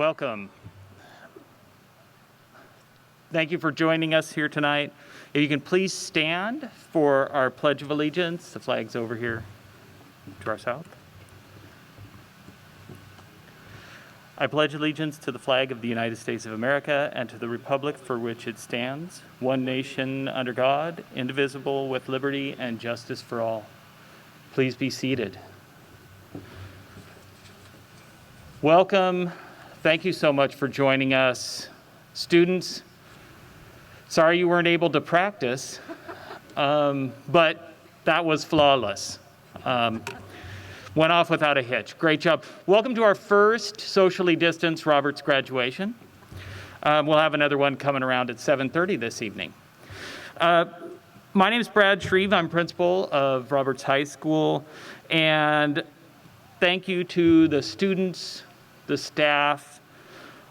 Welcome. Thank you for joining us here tonight. If you can please stand for our Pledge of Allegiance. The flag's over here to our south. I pledge allegiance to the flag of the United States of America and to the republic for which it stands, one nation under God, indivisible, with liberty and justice for all. Please be seated. Welcome. Thank you so much for joining us. Students, sorry you weren't able to practice, but that was flawless. Went off without a hitch. Great job. Welcome to our first socially distanced Roberts graduation. We'll have another one coming around at 7:30 this evening. My name is Brad Shreve. I'm principal of Roberts High School. And thank you to the students, the staff,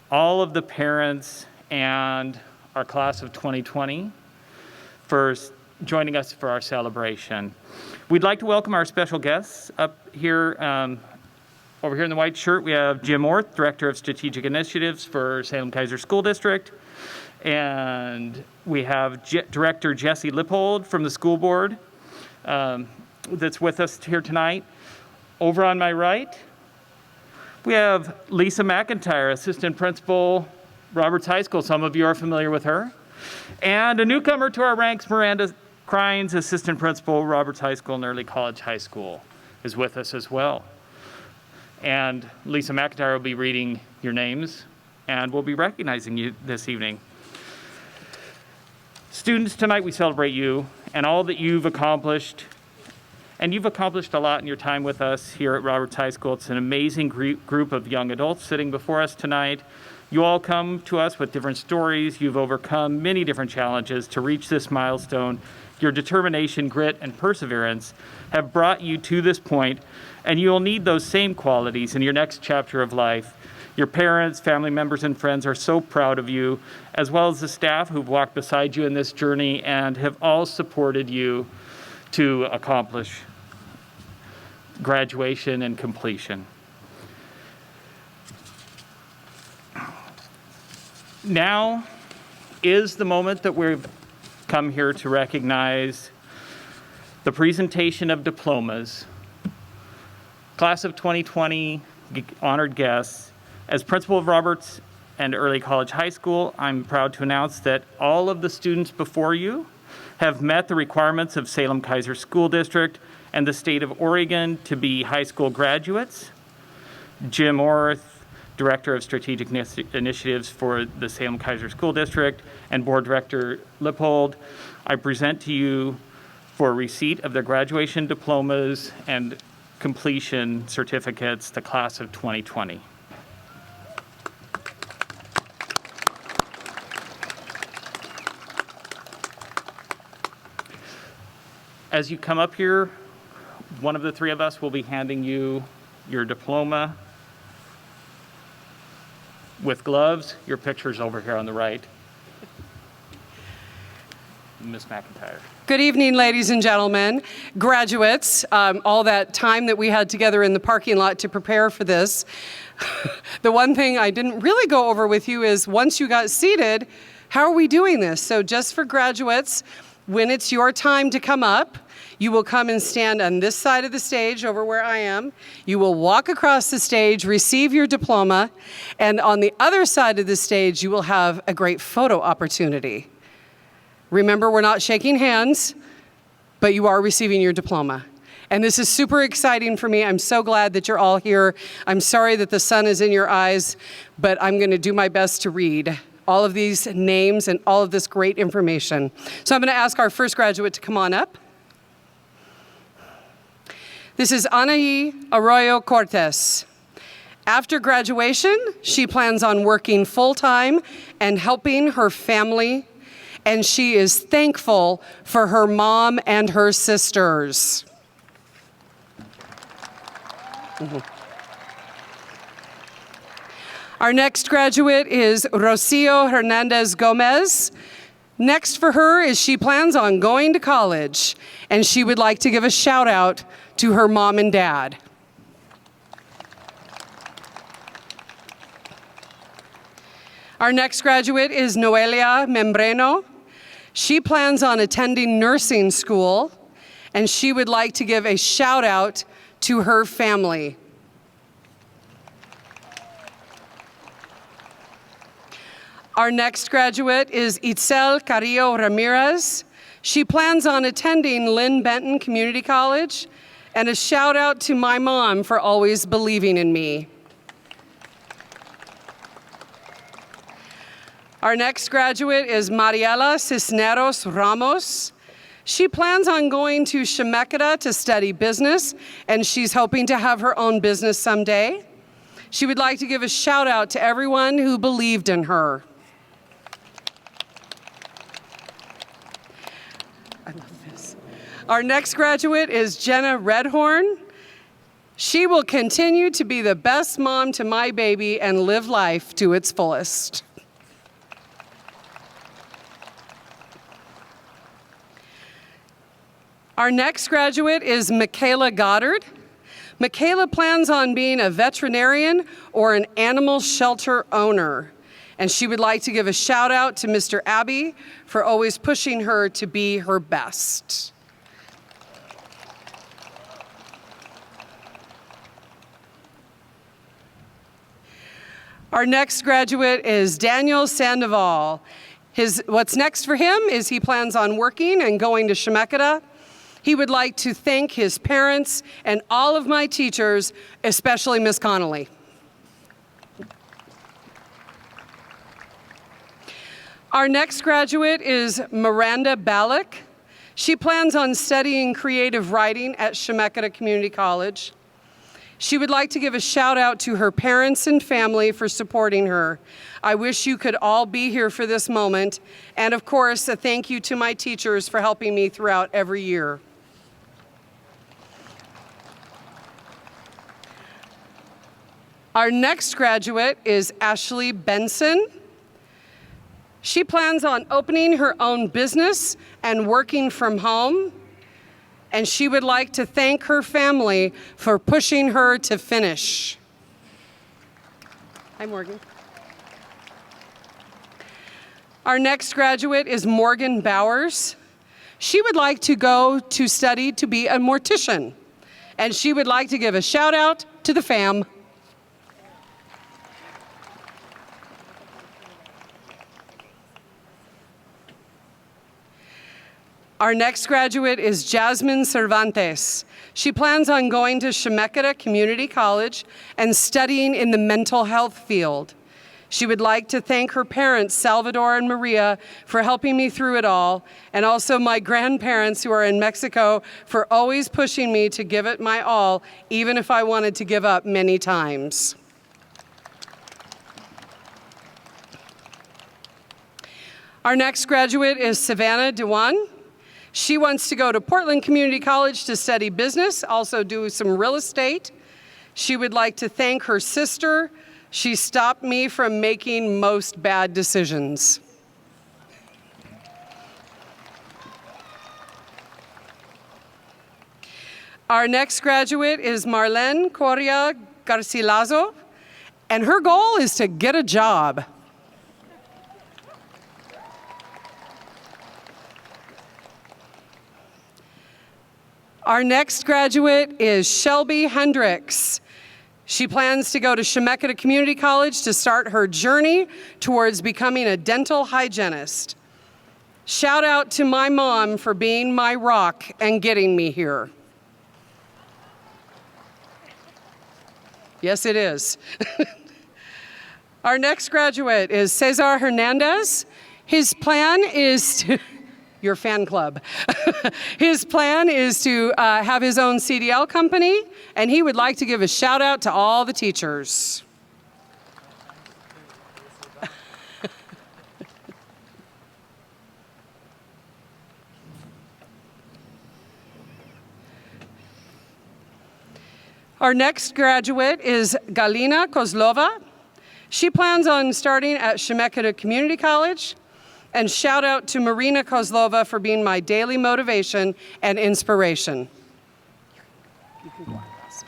all of the parents, and our class of 2020 for joining us for our celebration. We'd like to welcome our special guests up here. Over here in the white shirt, we have Jim Orth, Director of Strategic Initiatives for Salem-Keizer School District. And we have Director Jesse Lippold from the school board that's with us here tonight. Over on my right, we have Lisa McIntyre, Assistant Principal, Roberts High School. Some of you are familiar with her. And a newcomer to our ranks, Miranda Crines, Assistant Principal, Roberts High School and Early College High School, is with us as well. And Lisa McIntyre will be reading your names, and we'll be recognizing you this evening. Students, tonight we celebrate you and all that you've accomplished. And you've accomplished a lot in your time with us here at Roberts High School. It's an amazing group of young adults sitting before us tonight. You all come to us with different stories. You've overcome many different challenges to reach this milestone. Your determination, grit, and perseverance have brought you to this point, and you'll need those same qualities in your next chapter of life. Your parents, family members, and friends are so proud of you, as well as the staff who've walked beside you in this journey and have all supported you to accomplish graduation and completion. Now is the moment that we've come here to recognize the presentation of diplomas. Class of 2020 honored guests. As principal of Roberts and Early College High School, I'm proud to announce that all of the students before you have met the requirements of Salem-Keizer School District and the state of Oregon to be high school graduates. Jim Orth, Director of Strategic Initiatives for the Salem-Keizer School District, and Board Director Lippold, I present to you for receipt of their graduation diplomas and completion certificates, the class of 2020. As you come up here, one of the three of us will be handing you your diploma with gloves. Your picture's over here on the right. Ms. McIntyre. Good evening, ladies and gentlemen, graduates, all that time that we had together in the parking lot to prepare for this. The one thing I didn't really go over with you is once you got seated, how are we doing this? So just for graduates, when it's your time to come up, you will come and stand on this side of the stage over where I am. You will walk across the stage, receive your diploma, and on the other side of the stage, you will have a great photo opportunity. Remember, we're not shaking hands, but you are receiving your diploma. And this is super exciting for me. I'm so glad that you're all here. I'm sorry that the sun is in your eyes, but I'm gonna do my best to read all of these names and all of this great information. So I'm gonna ask our first graduate to come on up. This is Anaí Arroyo Cortez. After graduation, she plans on working full-time and helping her family, and she is thankful for her mom and her sisters. Our next graduate is Rocio Hernandez Gomez. Next for her is she plans on going to college, and she would like to give a shout out to her mom and dad. Our next graduate is Noelia Membreno. She plans on attending nursing school, and she would like to give a shout out to her family. Our next graduate is Itzel Carrillo Ramirez. She plans on attending Lynn Benton Community College, and a shout out to my mom for always believing in me. Our next graduate is Mariela Cisneros Ramos. She plans on going to Chemeketa to study business, and she's hoping to have her own business someday. She would like to give a shout out to everyone who believed in her. I love this. Our next graduate is Jenna Redhorn. She will continue to be the best mom to my baby and live life to its fullest. Our next graduate is Michaela Goddard. Michaela plans on being a veterinarian or an animal shelter owner, and she would like to give a shout out to Mr. Abbey for always pushing her to be her best. Our next graduate is Daniel Sandoval. What's next for him is he plans on working and going to Chemeketa. He would like to thank his parents and all of my teachers, especially Miss Connolly. Our next graduate is Miranda Ballack. She plans on studying creative writing at Chemeketa Community College. She would like to give a shout out to her parents and family for supporting her. I wish you could all be here for this moment. And of course, a thank you to my teachers for helping me throughout every year. Our next graduate is Ashley Benson. She plans on opening her own business and working from home, and she would like to thank her family for pushing her to finish. Hi, Morgan. Our next graduate is Morgan Bowers. She would like to go to study to be a mortician, and she would like to give a shout out to the fam. Our next graduate is Jasmine Cervantes. She plans on going to Chemeketa Community College and studying in the mental health field. She would like to thank her parents, Salvador and Maria, for helping me through it all, and also my grandparents who are in Mexico for always pushing me to give it my all, even if I wanted to give up many times. Our next graduate is Savannah Dewan. She wants to go to Portland Community College to study business, also do some real estate. She would like to thank her sister. She stopped me from making most bad decisions. Our next graduate is Marlene Correa Garcilaso, and her goal is to get a job. Our next graduate is Shelby Hendricks. She plans to go to Chemeketa Community College to start her journey towards becoming a dental hygienist. Shout out to my mom for being my rock and getting me here. Yes, it is. Our next graduate is Cesar Hernandez. His plan is to... Your fan club. His plan is to have his own CDL company, and he would like to give a shout out to all the teachers. Our next graduate is Galina Kozlova. She plans on starting at Chemeketa Community College. And shout out to Marina Kozlova for being my daily motivation and inspiration. You can go on, Ross.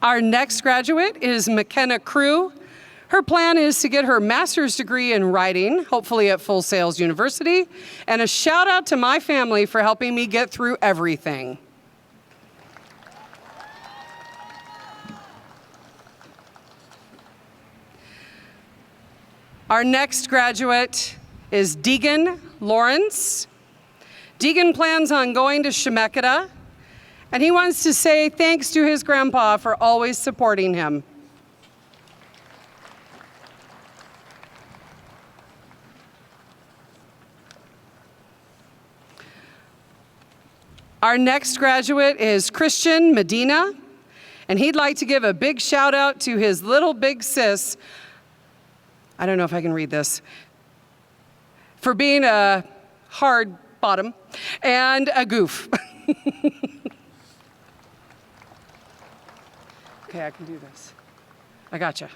Our next graduate is McKenna Crew. Her plan is to get her master's degree in writing, hopefully at Full Sails University, and a shout out to my family for helping me get through everything. Our next graduate is Deegan Lawrence. Deegan plans on going to Chemeketa, and he wants to say thanks to his grandpa for always supporting him. Our next graduate is Christian Medina, and he'd like to give a big shout out to his little big sis, I don't know if I can read this, for being a hard bottom and a goof. Okay, I can do this. I gotcha.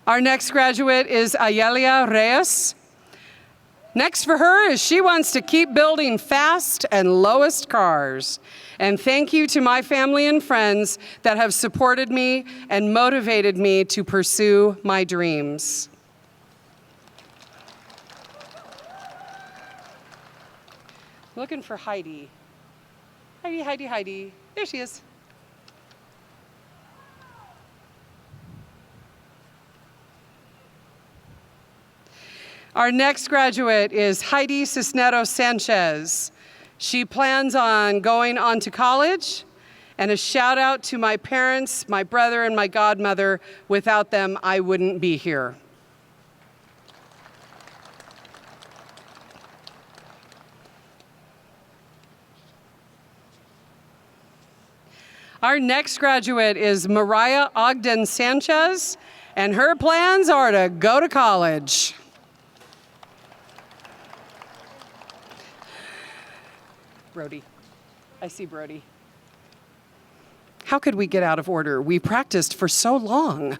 Our next graduate is Ayelia Reyes. Next for her is she wants to keep building fast and lowest cars. And thank you to my family and friends that have supported me and motivated me to pursue my dreams. Looking for Heidi. Heidi, Heidi, Heidi. There she is. Our next graduate is Heidi Cisneros Sanchez. She plans on going on to college, and a shout out to my parents, my brother, and my godmother. Without them, I wouldn't be here. Our next graduate is Mariah Ogden Sanchez, and her plans are to go to college. Brody. I see Brody. How could we get out of order? We practiced for so long.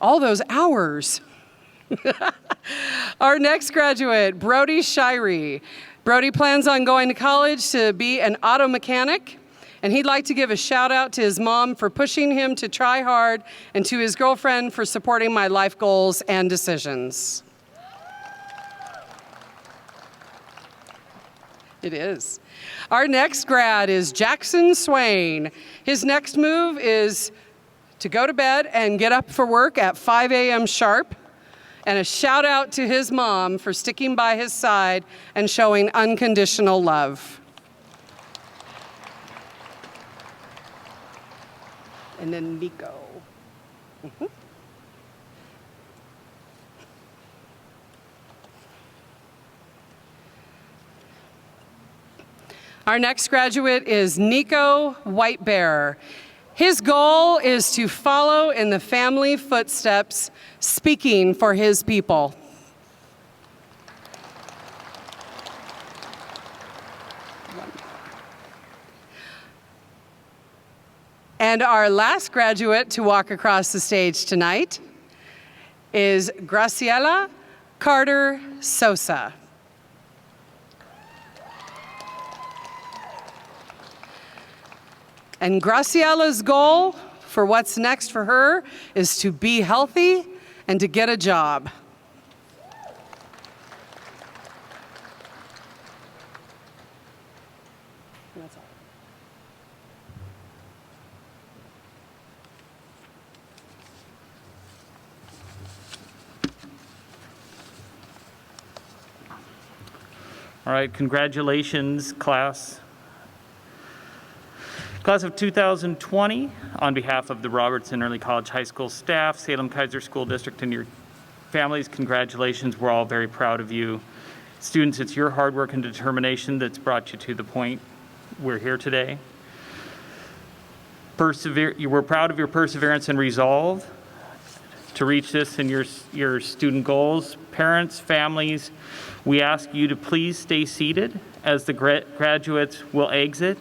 All those hours. Our next graduate, Brody Shirey. Brody plans on going to college to be an auto mechanic, and he'd like to give a shout out to his mom for pushing him to try hard and to his girlfriend for supporting my life goals and decisions. It is. Our next grad is Jackson Swain. His next move is to go to bed and get up for work at 5 a.m. sharp. And a shout out to his mom for sticking by his side and showing unconditional love. And then Nico. Mm-hmm. Our next graduate is Nico Whitebear. His goal is to follow in the family footsteps, speaking for his people. And our last graduate to walk across the stage tonight is Graciela Carter Sosa. And Graciela's goal for what's next for her is to be healthy and to get a job. That's all. All right, congratulations, class. Class of 2020, on behalf of the Robertson Early College High School staff, Salem Keizer School District, and your families, congratulations. We're all very proud of you. Students, it's your hard work and determination that's brought you to the point we're here today. We're proud of your perseverance and resolve to reach this and your student goals. Parents, families, we ask you to please stay seated as the graduates will exit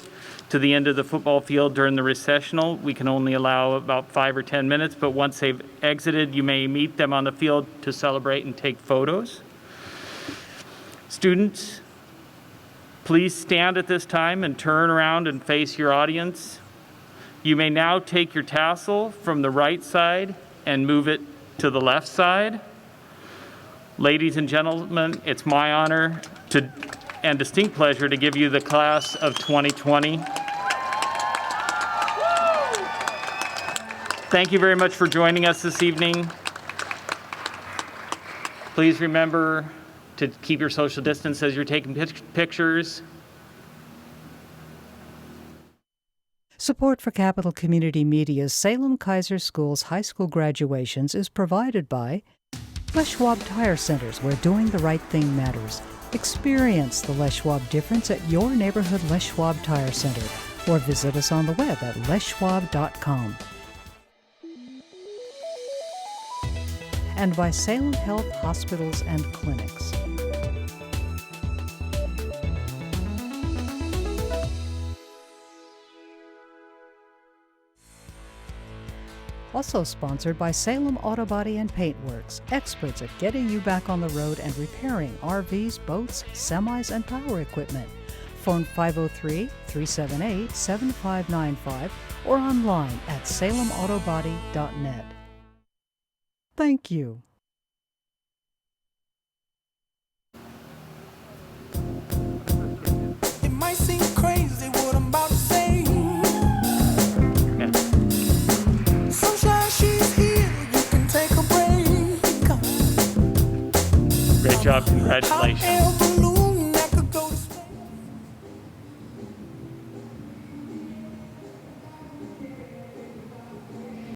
to the end of the football field during the recessional. We can only allow about 5 or 10 minutes, but once they've exited, you may meet them on the field to celebrate and take photos. Students, Please stand at this time and turn around and face your audience. You may now take your tassel from the right side and move it to the left side. Ladies and gentlemen, it's my honor and distinct pleasure to give you the class of 2020. Thank you very much for joining us this evening. Please remember to keep your social distance as you're taking pictures. Support for Capital Community Media's Salem Kaiser Schools high school graduations is provided by Les Schwab Tire Centers, where doing the right thing matters. Experience the Les Schwab difference at your neighborhood Les Schwab Tire Center, or visit us on the web at leschwab.com. And by Salem Health Hospitals and Clinics. Also sponsored by Salem Auto Body and Paint Works, experts at getting you back on the road and repairing RVs, boats, semis, and power equipment. Phone 503-378-7595 or online at salemautobody.net. Thank you. It might seem crazy what I'm about to say. Sunshine, she's here. You can take a break. Great job. Congratulations. Hot air balloon.